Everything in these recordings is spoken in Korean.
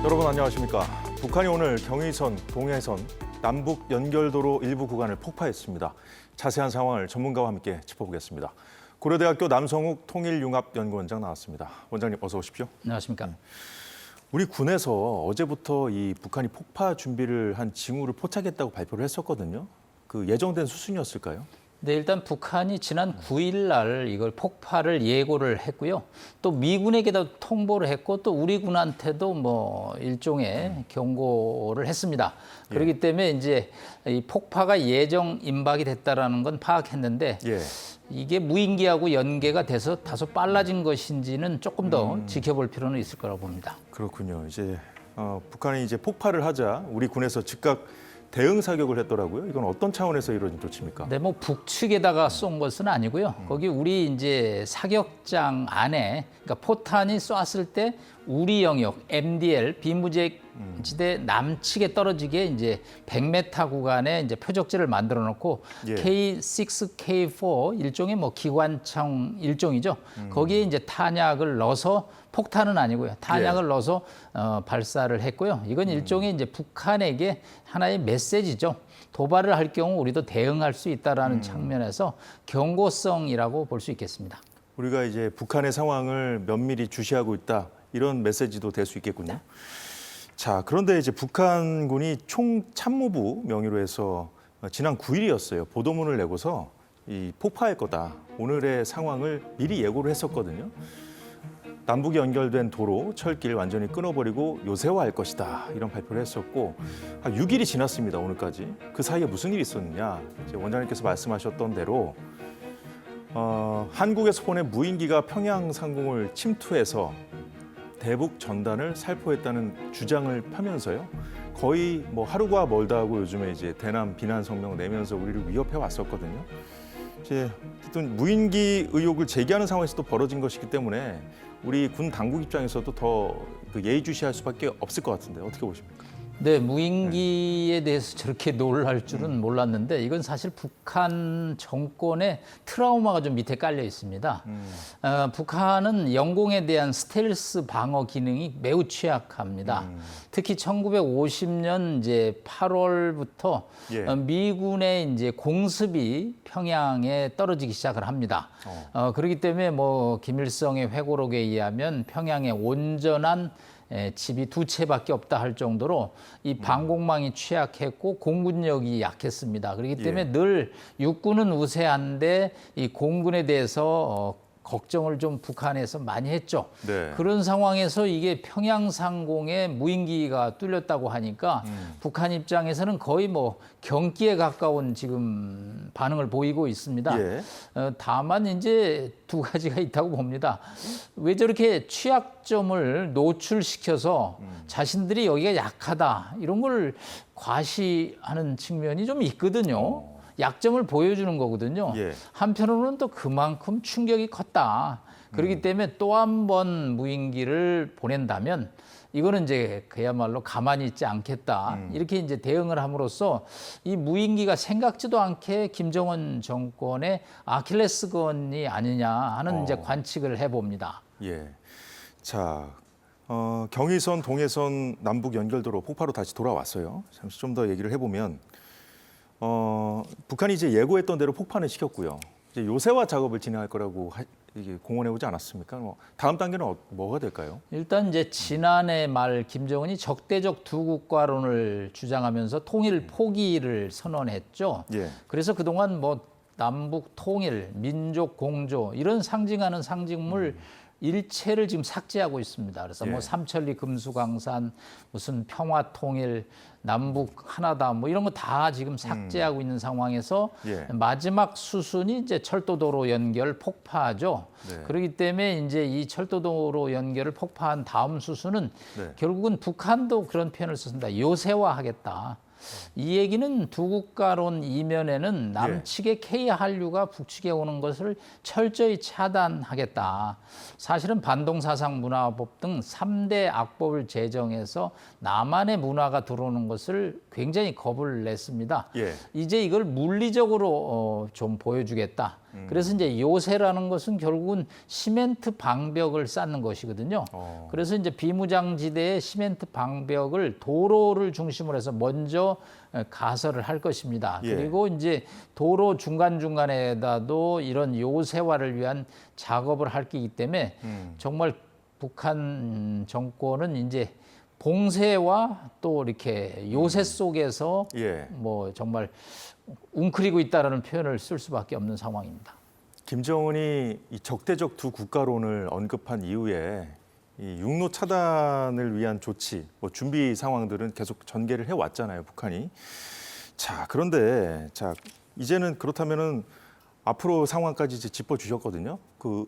여러분 안녕하십니까. 북한이 오늘 경의선, 동해선, 남북 연결도로 일부 구간을 폭파했습니다. 자세한 상황을 전문가와 함께 짚어보겠습니다. 고려대학교 남성욱 통일융합연구원장 나왔습니다. 원장님 어서 오십시오. 안녕하십니까. 우리 군에서 어제부터 이 북한이 폭파 준비를 한 징후를 포착했다고 발표를 했었거든요. 그 예정된 수순이었을까요? 네, 일단 북한이 지난 9일 날 이걸 폭파를 예고를 했고요. 또 미군에게도 통보를 했고 또 우리 군한테도 뭐 일종의 경고를 했습니다. 그렇기 때문에 이제 이 폭파가 예정 임박이 됐다라는 건 파악했는데 이게 무인기하고 연계가 돼서 다소 빨라진 것인지는 조금 더 지켜볼 필요는 있을 거라고 봅니다. 그렇군요. 이제 북한이 이제 폭파를 하자 우리 군에서 즉각 대응 사격을 했더라고요. 이건 어떤 차원에서 이루어진 조치입니까? 네, 뭐 북측에다가 쏜 것은 아니고요. 거기 우리 이제 사격장 안에, 그러니까 포탄이 쐈을 때 우리 영역 MDL 비무장지대 남측에 떨어지게 이제 100m 구간에 이제 표적지를 만들어 놓고 K6, K4 일종의 뭐 기관총 일종이죠. 거기에 이제 탄약을 넣어서 폭탄은 아니고요. 탄약을 넣어서 발사를 했고요. 이건 일종의 이제 북한에게 하나의 메시지죠. 도발을 할 경우 우리도 대응할 수 있다라는 측면에서 경고성이라고 볼 수 있겠습니다. 우리가 이제 북한의 상황을 면밀히 주시하고 있다. 이런 메시지도 될 수 있겠군요. 자, 그런데 이제 북한군이 총참모부 명의로 해서 지난 9일이었어요. 보도문을 내고서 이 폭파할 거다. 오늘의 상황을 미리 예고를 했었거든요. 남북이 연결된 도로, 철길 완전히 끊어버리고 요새화할 것이다. 이런 발표를 했었고 6일이 지났습니다. 오늘까지. 그 사이에 무슨 일이 있었느냐. 이제 원장님께서 말씀하셨던 대로 한국에서 보낸 무인기가 평양 상공을 침투해서 대북 전단을 살포했다는 주장을 펴면서요. 거의 뭐 하루가 멀다 하고 요즘에 이제 대남 비난 성명을 내면서 우리를 위협해 왔었거든요. 이제 어쨌든 무인기 의혹을 제기하는 상황에서 또 벌어진 것이기 때문에 우리 군 당국 입장에서도 더 예의주시할 수밖에 없을 것 같은데 어떻게 보십니까? 네, 무인기에 대해서 저렇게 놀랄 줄은 몰랐는데 이건 사실 북한 정권의 트라우마가 좀 밑에 깔려 있습니다. 북한은 영공에 대한 스텔스 방어 기능이 매우 취약합니다. 특히 1950년 이제 8월부터 미군의 이제 공습이 평양에 떨어지기 시작을 합니다. 그렇기 때문에 뭐 김일성의 회고록에 의하면 평양의 온전한 집이 두 채밖에 없다 할 정도로 이 방공망이 취약했고 공군력이 약했습니다. 그렇기 때문에 늘 육군은 우세한데 이 공군에 대해서 걱정을 좀 북한에서 많이 했죠. 그런 상황에서 이게 평양 상공에 무인기가 뚫렸다고 하니까 북한 입장에서는 거의 뭐 경기에 가까운 지금 반응을 보이고 있습니다. 다만 이제 두 가지가 있다고 봅니다. 왜 저렇게 취약점을 노출시켜서 자신들이 여기가 약하다 이런 걸 과시하는 측면이 좀 있거든요. 약점을 보여주는 거거든요. 한편으로는 또 그만큼 충격이 컸다. 그렇기 때문에 또 한 번 무인기를 보낸다면 이거는 이제 그야말로 가만히 있지 않겠다. 이렇게 이제 대응을 함으로써 이 무인기가 생각지도 않게 김정은 정권의 아킬레스건이 아니냐 하는 이제 관측을 해봅니다. 자, 경의선, 동해선, 남북 연결도로 폭파로 다시 돌아왔어요. 잠시 좀 더 얘기를 해보면 북한이 이제 예고했던 대로 폭파는 시켰고요. 이제 요새화 작업을 진행할 거라고 이게 공언해 오지 않았습니까? 다음 단계는 뭐가 될까요? 일단 이제 지난해 말 김정은이 적대적 두 국가론을 주장하면서 통일 포기를 선언했죠. 그래서 그동안 뭐 남북 통일, 민족 공조 이런 상징하는 상징물 일체를 지금 삭제하고 있습니다. 그래서 뭐 삼천리 금수강산, 무슨 평화통일, 남북 하나다 뭐 이런 거 다 지금 삭제하고 있는 상황에서 마지막 수순이 이제 철도도로 연결 폭파죠. 그렇기 때문에 이제 이 철도도로 연결을 폭파한 다음 수순은 결국은 북한도 그런 표현을 썼습니다. 요새화하겠다. 이 얘기는 두 국가론 이면에는 남측의 K 한류가 북측에 오는 것을 철저히 차단하겠다. 사실은 반동사상문화법 등 3대 악법을 제정해서 남한의 문화가 들어오는 것을 굉장히 겁을 냈습니다. 이제 이걸 물리적으로 좀 보여주겠다. 그래서 이제 요새라는 것은 결국은 시멘트 방벽을 쌓는 것이거든요. 그래서 이제 비무장지대의 시멘트 방벽을 도로를 중심으로 해서 먼저 가설을 할 것입니다. 예. 그리고 이제 도로 중간중간에다도 이런 요새화를 위한 작업을 할 거기 때문에 정말 북한 정권은 이제 봉쇄와 또 이렇게 요새 속에서 예. 뭐 정말 웅크리고 있다라는 표현을 쓸 수밖에 없는 상황입니다. 김정은이 이 적대적 두 국가론을 언급한 이후에 이 육로 차단을 위한 조치, 뭐 준비 상황들은 계속 전개를 해왔잖아요, 북한이. 자, 그런데 자 이제는 그렇다면은 앞으로 상황까지 이제 짚어주셨거든요. 그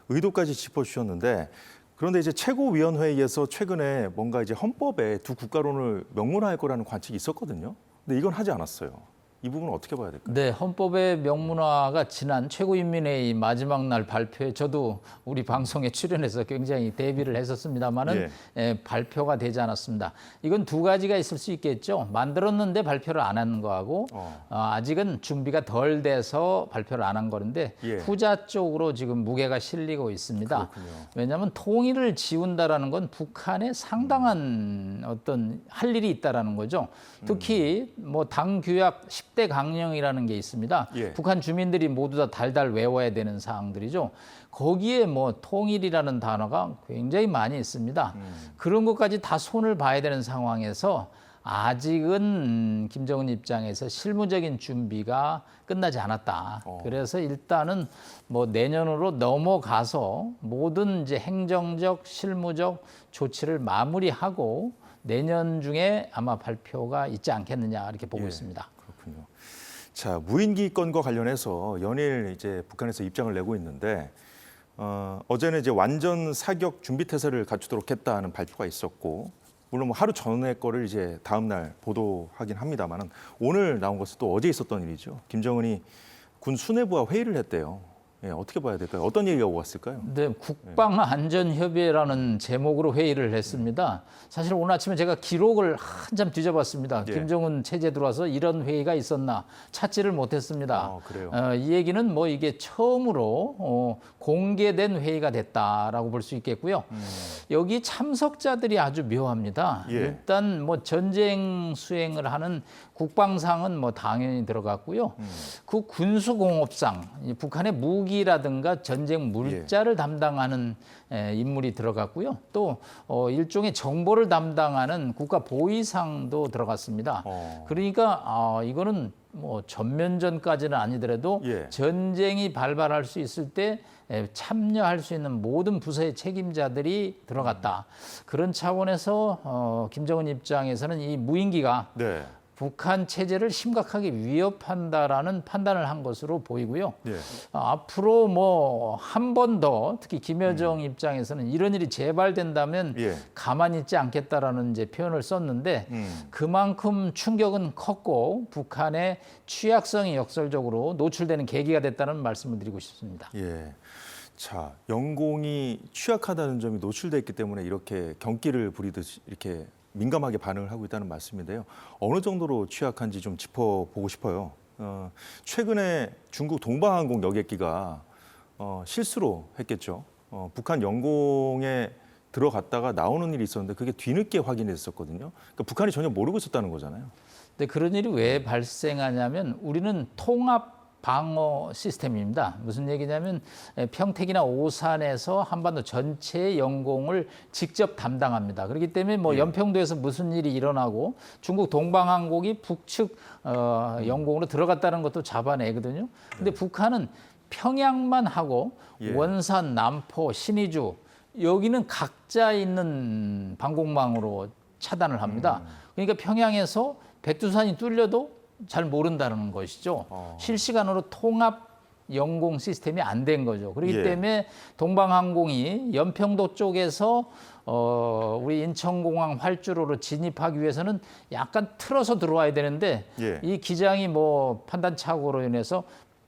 의도까지 짚어주셨는데 그런데 이제 최고위원회의에서 최근에 뭔가 이제 헌법에 두 국가론을 명문화할 거라는 관측이 있었거든요. 근데 이건 하지 않았어요. 이 부분은 어떻게 봐야 될까요? 네, 헌법의 명문화가 지난 최고인민회의 마지막 날 발표에 저도 우리 방송에 출연해서 굉장히 대비를 했었습니다마는 발표가 되지 않았습니다. 이건 두 가지가 있을 수 있겠죠. 만들었는데 발표를 안 하는 거하고 아직은 준비가 덜 돼서 발표를 안 한 거는데 후자 쪽으로 지금 무게가 실리고 있습니다. 그렇군요. 왜냐하면 통일을 지운다라는 건 북한에 상당한 어떤 할 일이 있다라는 거죠. 특히 뭐 당 규약 10대 강령이라는 게 있습니다. 북한 주민들이 모두 다 달달 외워야 되는 사항들이죠. 거기에 뭐 통일이라는 단어가 굉장히 많이 있습니다. 그런 것까지 다 손을 봐야 되는 상황에서 아직은 김정은 입장에서 실무적인 준비가 끝나지 않았다. 그래서 일단은 뭐 내년으로 넘어가서 모든 이제 행정적, 실무적 조치를 마무리하고 내년 중에 아마 발표가 있지 않겠느냐 이렇게 보고 있습니다. 그렇군요. 자, 무인기 건과 관련해서 연일 이제 북한에서 입장을 내고 있는데 어제는 이제 완전 사격 준비 태세를 갖추도록 했다는 발표가 있었고 물론 뭐 하루 전에 거를 이제 다음 날 보도하긴 합니다만은 오늘 나온 것은 또 어제 있었던 일이죠. 김정은이 군 수뇌부와 회의를 했대요. 어떻게 봐야 될까요? 어떤 얘기가 오갔을까요? 네, 국방안전협의회라는 제목으로 회의를 했습니다. 사실 오늘 아침에 제가 기록을 한참 뒤져봤습니다. 김정은 체제 들어와서 이런 회의가 있었나 찾지를 못했습니다. 그래요? 이 얘기는 뭐 이게 처음으로 공개된 회의가 됐다라고 볼 수 있겠고요. 여기 참석자들이 아주 묘합니다. 일단 뭐 전쟁 수행을 하는 국방상은 뭐 당연히 들어갔고요. 그 군수공업상, 북한의 무기라든가 전쟁 물자를 담당하는 인물이 들어갔고요. 또 일종의 정보를 담당하는 국가보위상도 들어갔습니다. 그러니까 이거는 뭐 전면전까지는 아니더라도 전쟁이 발발할 수 있을 때 참여할 수 있는 모든 부서의 책임자들이 들어갔다. 그런 차원에서 김정은 입장에서는 이 무인기가 북한 체제를 심각하게 위협한다라는 판단을 한 것으로 보이고요. 앞으로 뭐 한 번 더 특히 김여정 입장에서는 이런 일이 재발된다면 가만히 있지 않겠다라는 이제 표현을 썼는데 그만큼 충격은 컸고 북한의 취약성이 역설적으로 노출되는 계기가 됐다는 말씀을 드리고 싶습니다. 자, 영공이 취약하다는 점이 노출됐기 때문에 이렇게 경기를 부리듯이 이렇게 민감하게 반응을 하고 있다는 말씀인데요. 어느 정도로 취약한지 좀 짚어보고 싶어요. 최근에 중국 동방항공 여객기가 실수로 했겠죠. 북한 영공에 들어갔다가 나오는 일이 있었는데 그게 뒤늦게 확인됐었거든요. 그러니까 북한이 전혀 모르고 있었다는 거잖아요. 근데 그런 일이 왜 발생하냐면 우리는 통합 방어 시스템입니다. 무슨 얘기냐면 평택이나 오산에서 한반도 전체의 영공을 직접 담당합니다. 그렇기 때문에 뭐 연평도에서 무슨 일이 일어나고 중국 동방항공이 북측 영공으로 들어갔다는 것도 잡아내거든요. 근데 북한은 평양만 하고 원산, 남포, 신의주 여기는 각자 있는 방공망으로 차단을 합니다. 그러니까 평양에서 백두산이 뚫려도 잘 모른다는 것이죠. 실시간으로 통합 영공 시스템이 안 된 거죠. 그렇기 때문에 동방항공이 연평도 쪽에서 우리 인천공항 활주로로 진입하기 위해서는 약간 틀어서 들어와야 되는데 이 기장이 뭐 판단 착오로 인해서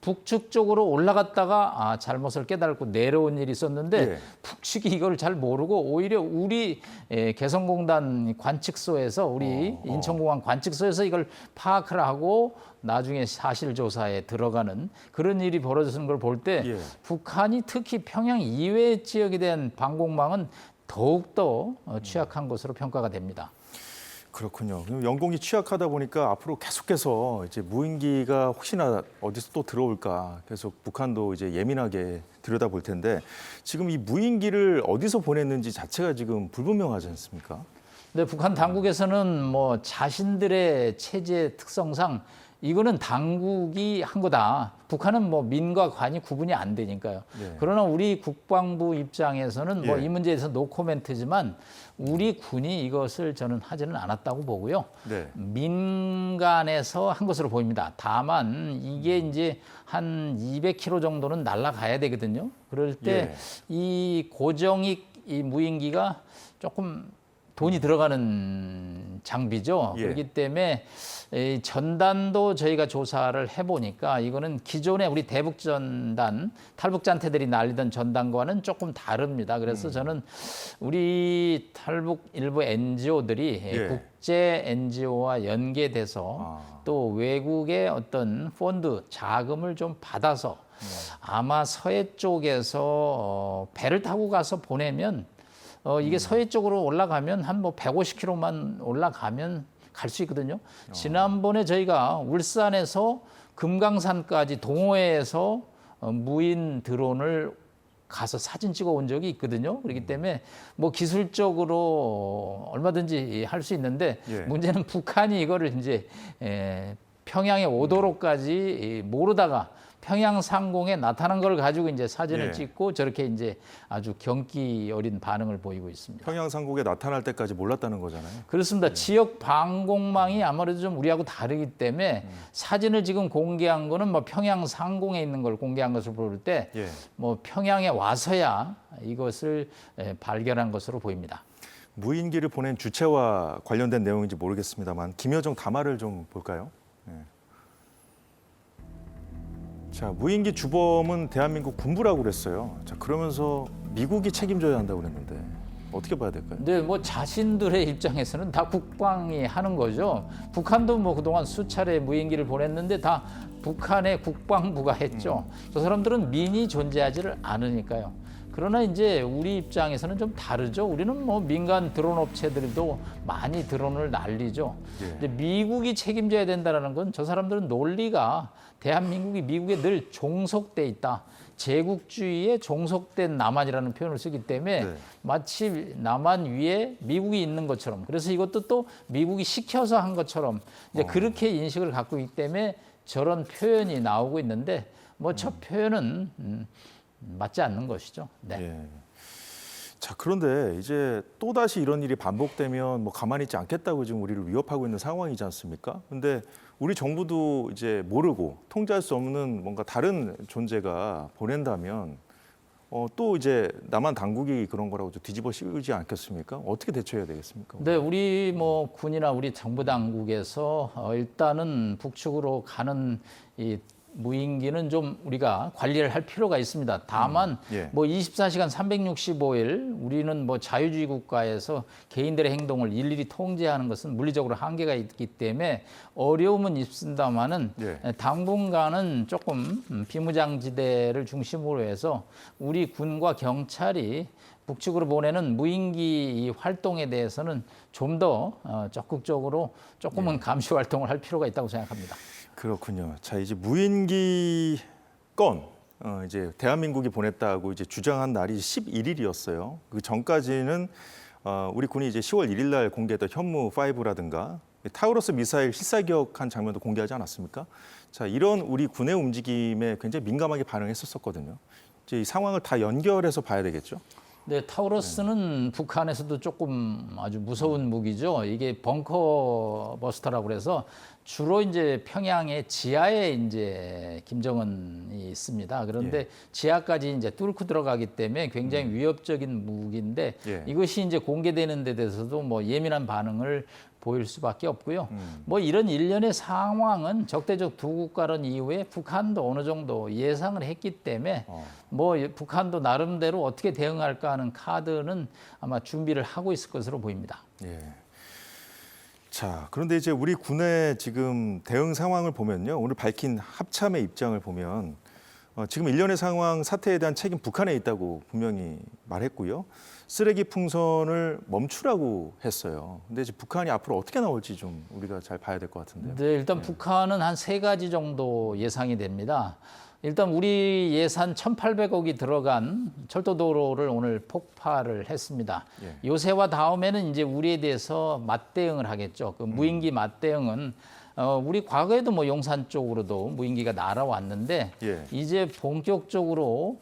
북측 쪽으로 올라갔다가 잘못을 깨달고 내려온 일이 있었는데 예. 북측이 이걸 잘 모르고 오히려 우리 개성공단 관측소에서 우리 인천공항 관측소에서 이걸 파악을 하고 나중에 사실조사에 들어가는 그런 일이 벌어지는 걸 볼 때 예. 북한이 특히 평양 이외의 지역에 대한 방공망은 더욱더 취약한 것으로 평가가 됩니다. 그렇군요. 그럼 영공이 취약하다 보니까 앞으로 계속해서 이제 무인기가 혹시나 어디서 또 들어올까 계속 북한도 이제 예민하게 들여다볼 텐데 지금 이 무인기를 어디서 보냈는지 자체가 지금 불분명하지 않습니까? 근데 북한 당국에서는 뭐 자신들의 체제 특성상 이거는 당국이 한 거다. 북한은 뭐 민과 관이 구분이 안 되니까요. 예. 그러나 우리 국방부 입장에서는 뭐 예. 이 문제에 대해서 노코멘트지만 우리 군이 이것을 저는 하지는 않았다고 보고요. 네. 민간에서 한 것으로 보입니다. 다만 이게 이제 한 200km 정도는 날아가야 되거든요. 그럴 때 이 고정익 이 무인기가 조금 돈이 들어가는 장비죠. 예. 그렇기 때문에 이 전단도 저희가 조사를 해보니까 이거는 기존에 우리 대북전단, 탈북자한테들이 날리던 전단과는 조금 다릅니다. 그래서 저는 우리 탈북 일부 NGO들이 예. 국제 NGO와 연계돼서 또 외국의 어떤 펀드, 자금을 좀 받아서 아마 서해 쪽에서 배를 타고 가서 보내면 이게 서해 쪽으로 올라가면 한 뭐 150km만 올라가면 갈 수 있거든요. 지난번에 저희가 울산에서 금강산까지 동호회에서 무인 드론을 가서 사진 찍어 온 적이 있거든요. 그렇기 때문에 뭐 기술적으로 얼마든지 할 수 있는데 예. 문제는 북한이 이거를 이제 평양에 오도록까지 모르다가 평양 상공에 나타난 걸 가지고 이제 사진을 예. 찍고 저렇게 이제 아주 경기 어린 반응을 보이고 있습니다. 평양 상국에 나타날 때까지 몰랐다는 거잖아요. 그렇습니다. 지역 방공망이 아무래도 좀 우리하고 다르기 때문에 사진을 지금 공개한 거는 뭐 평양 상공에 있는 걸 공개한 것을 볼 때 뭐 예. 평양에 와서야 이것을 발견한 것으로 보입니다. 무인기를 보낸 주체와 관련된 내용인지 모르겠습니다만 김여정 담화를 좀 볼까요? 네. 자, 무인기 주범은 대한민국 군부라고 그랬어요. 자, 그러면서 미국이 책임져야 한다고 그랬는데 어떻게 봐야 될까요? 근데 뭐 자신들의 입장에서는 다 국방이 하는 거죠. 북한도 뭐 그동안 수차례 무인기를 보냈는데 다 북한의 국방부가 했죠. 저 사람들은 민이 존재하지를 않으니까요. 그러나 이제 우리 입장에서는 좀 다르죠. 우리는 뭐 민간 드론 업체들도 많이 드론을 날리죠. 예. 근데 미국이 책임져야 된다는 건 저 사람들은 논리가 대한민국이 미국에 늘 종속돼 있다. 제국주의에 종속된 남한이라는 표현을 쓰기 때문에 네. 마치 남한 위에 미국이 있는 것처럼 그래서 이것도 또 미국이 시켜서 한 것처럼 이제 그렇게 인식을 갖고 있기 때문에 저런 표현이 나오고 있는데 뭐 저 표현은 맞지 않는 것이죠. 네. 예. 자, 그런데 이제 또다시 이런 일이 반복되면 뭐 가만히 있지 않겠다고 지금 우리를 위협하고 있는 상황이지 않습니까? 근데 우리 정부도 이제 모르고 통제할 수 없는 뭔가 다른 존재가 보낸다면 또 이제 남한 당국이 그런 거라고 좀 뒤집어 씌우지 않겠습니까? 어떻게 대처해야 되겠습니까? 네, 우리 뭐 군이나 우리 정부 당국에서 일단은 북측으로 가는 이 무인기는 좀 우리가 관리를 할 필요가 있습니다. 다만 예. 뭐 24시간 365일 우리는 뭐 자유주의 국가에서 개인들의 행동을 일일이 통제하는 것은 물리적으로 한계가 있기 때문에 어려움은 있습니다만은 예. 당분간은 조금 비무장지대를 중심으로 해서 우리 군과 경찰이 북측으로 보내는 무인기 이 활동에 대해서는 좀 더 적극적으로 조금은 감시 활동을 할 필요가 있다고 생각합니다. 그렇군요. 자, 이제 무인기 건 이제 대한민국이 보냈다고 이제 주장한 날이 11일이었어요. 그 전까지는 우리 군이 이제 10월 1일 날 공개했던 현무 5라든가 타우러스 미사일 실사격한 장면도 공개하지 않았습니까? 자, 이런 우리 군의 움직임에 굉장히 민감하게 반응했었거든요. 이제 이 상황을 다 연결해서 봐야 되겠죠. 네, 타우러스는 북한에서도 조금 아주 무서운 무기죠. 이게 벙커 버스터라고 그래서 주로 이제 평양의 지하에 이제 김정은이 있습니다. 그런데 지하까지 이제 뚫고 들어가기 때문에 굉장히 위협적인 무기인데 이것이 이제 공개되는 데 대해서도 뭐 예민한 반응을 보일 수밖에 없고요. 뭐 이런 일련의 상황은 적대적 두 국가론 이후에 북한도 어느 정도 예상을 했기 때문에 뭐 북한도 나름대로 어떻게 대응할까 하는 카드는 아마 준비를 하고 있을 것으로 보입니다. 예. 자, 그런데 이제 우리 군의 지금 대응 상황을 보면요. 오늘 밝힌 합참의 입장을 보면 지금 일련의 상황 사태에 대한 책임 북한에 있다고 분명히 말했고요. 쓰레기 풍선을 멈추라고 했어요. 근데 이제 북한이 앞으로 어떻게 나올지 좀 우리가 잘 봐야 될 것 같은데요. 네, 일단 북한은 한 3가지 정도 예상이 됩니다. 일단 우리 예산 1,800억이 들어간 철도도로를 오늘 폭파를 했습니다. 요새와 다음에는 이제 우리에 대해서 맞대응을 하겠죠. 그 무인기 맞대응은 우리 과거에도 뭐 용산 쪽으로도 무인기가 날아왔는데 이제 본격적으로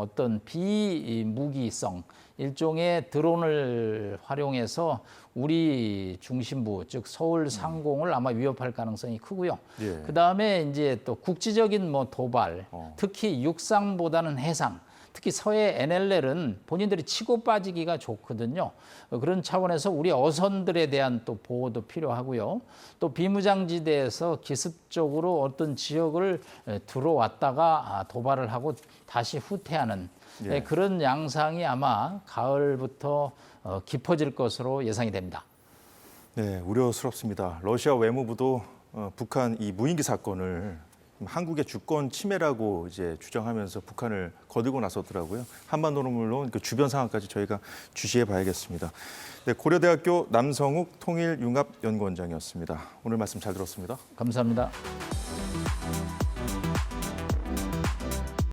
어떤 비무기성 일종의 드론을 활용해서 우리 중심부 즉 서울 상공을 아마 위협할 가능성이 크고요. 그다음에 이제 또 국지적인 뭐 도발, 특히 육상보다는 해상, 특히 서해 NLL은 본인들이 치고 빠지기가 좋거든요. 그런 차원에서 우리 어선들에 대한 또 보호도 필요하고요. 또 비무장지대에서 기습적으로 어떤 지역을 들어왔다가 도발을 하고 다시 후퇴하는 그런 양상이 아마 가을부터 깊어질 것으로 예상이 됩니다. 네, 우려스럽습니다. 러시아 외무부도 북한 이 무인기 사건을 한국의 주권 침해라고 이제 주장하면서 북한을 거들고 나섰더라고요. 한반도는 물론 그 주변 상황까지 저희가 주시해 봐야겠습니다. 네, 고려대학교 남성욱 통일융합연구원장이었습니다. 오늘 말씀 잘 들었습니다. 감사합니다.